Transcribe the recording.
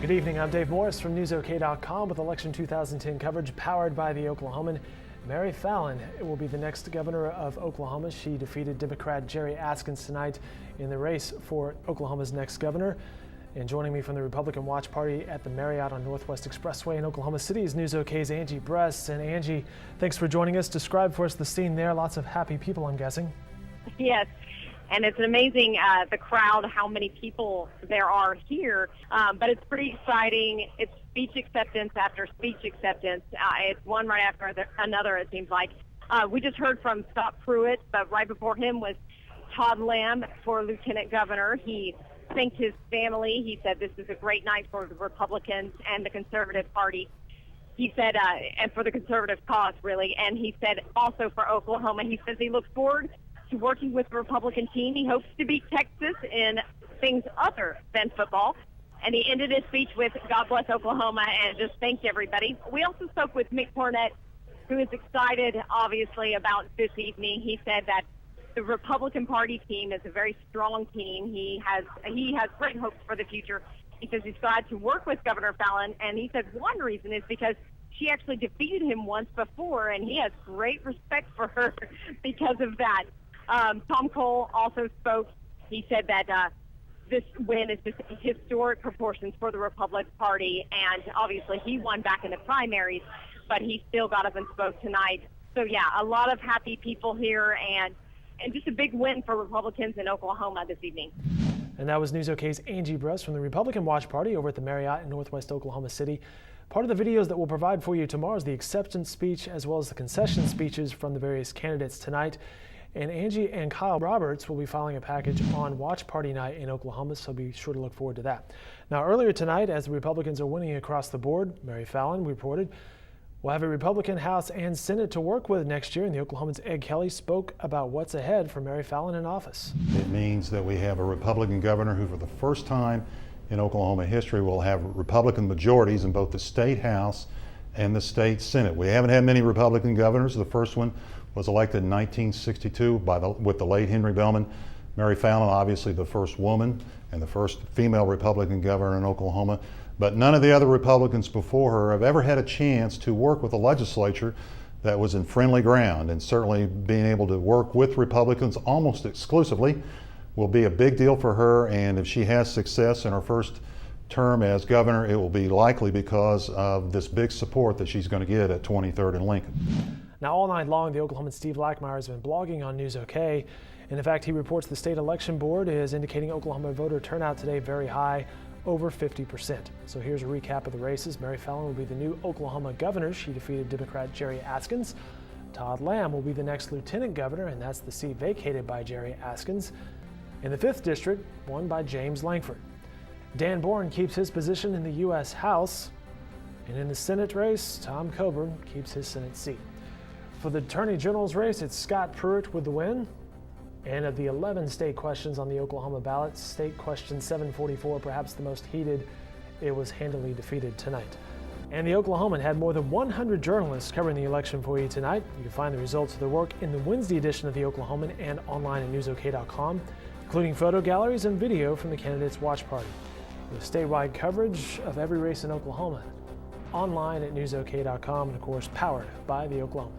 Good evening, I'm Dave Morris from NewsOK.com with Election 2010 coverage powered by the Oklahoman. Mary Fallin will be the next governor of Oklahoma. She defeated Democrat Jerry Askins tonight in the race for Oklahoma's next governor. And joining me from the Republican Watch Party at the Marriott on Northwest Expressway in Oklahoma City is NewsOK's Angie Bress. And Angie, thanks for joining us. Describe for us the scene there. Lots of happy people, I'm guessing. Yes. And it's amazing, the crowd, how many people there are here. But it's pretty exciting. It's speech acceptance after speech acceptance. It's one right after another, it seems like. We just heard from Scott Pruitt, but right before him was Todd Lamb for lieutenant governor. He thanked his family. He said this is a great night for the Republicans and the Conservative Party. He said, and for the conservative cause, really. And he said also for Oklahoma, he says he looks forward to working with the Republican team. He hopes to beat Texas in things other than football. And he ended his speech with God bless Oklahoma and just thanked everybody. We also spoke with Mick Cornett, who is excited, obviously, about this evening. He said that the Republican Party team is a very strong team. He has great hopes for the future. He says he's glad to work with Governor Fallin, and he said one reason is because she actually defeated him once before, and he has great respect for her because of that. Tom Cole also spoke. He said that this win is just historic proportions for the Republican Party, and obviously he won back in the primaries, but he still got up and spoke tonight. So yeah, a lot of happy people here, and just a big win for Republicans in Oklahoma this evening. And that was NewsOK's Angie Bress from the Republican Watch Party over at the Marriott in Northwest Oklahoma City. Part of the videos that we'll provide for you tomorrow is the acceptance speech as well as the concession speeches from the various candidates tonight. And Angie and Kyle Roberts will be filing a package on Watch Party night in Oklahoma, so be sure to look forward to that. Now, earlier tonight, as the Republicans are winning across the board, Mary Fallin reported we'll have a Republican House and Senate to work with next year, and the Oklahoman's Ed Kelly spoke about what's ahead for Mary Fallin in office. It means that we have a Republican governor who, for the first time in Oklahoma history, will have Republican majorities in both the state House and the state Senate. We haven't had many Republican governors. The first one was elected in 1962 with the late Henry Bellman. Mary Fallin, obviously the first woman and the first female Republican governor in Oklahoma. But none of the other Republicans before her have ever had a chance to work with a legislature that was in friendly ground, and certainly being able to work with Republicans almost exclusively will be a big deal for her. And if she has success in her first term as governor, it will be likely because of this big support that she's going to get at 23rd and Lincoln. Now, all night long, the Oklahoman Steve Lackmeyer has been blogging on NewsOK. And in fact, he reports the state election board is indicating Oklahoma voter turnout today very high, over 50%. So here's a recap of the races. Mary Fallin will be the new Oklahoma governor. She defeated Democrat Jerry Askins. Todd Lamb will be the next lieutenant governor, and that's the seat vacated by Jerry Askins. In the 5th district, won by James Lankford. Dan Boren keeps his position in the U.S. House. And in the Senate race, Tom Coburn keeps his Senate seat. For the Attorney General's race, it's Scott Pruitt with the win. And of the 11 state questions on the Oklahoma ballot, state question 744, perhaps the most heated, it was handily defeated tonight. And the Oklahoman had more than 100 journalists covering the election for you tonight. You can find the results of their work in the Wednesday edition of the Oklahoman and online at NewsOK.com, including photo galleries and video from the candidates' watch party. With statewide coverage of every race in Oklahoma, online at NewsOK.com, and of course powered by the Oklahoman.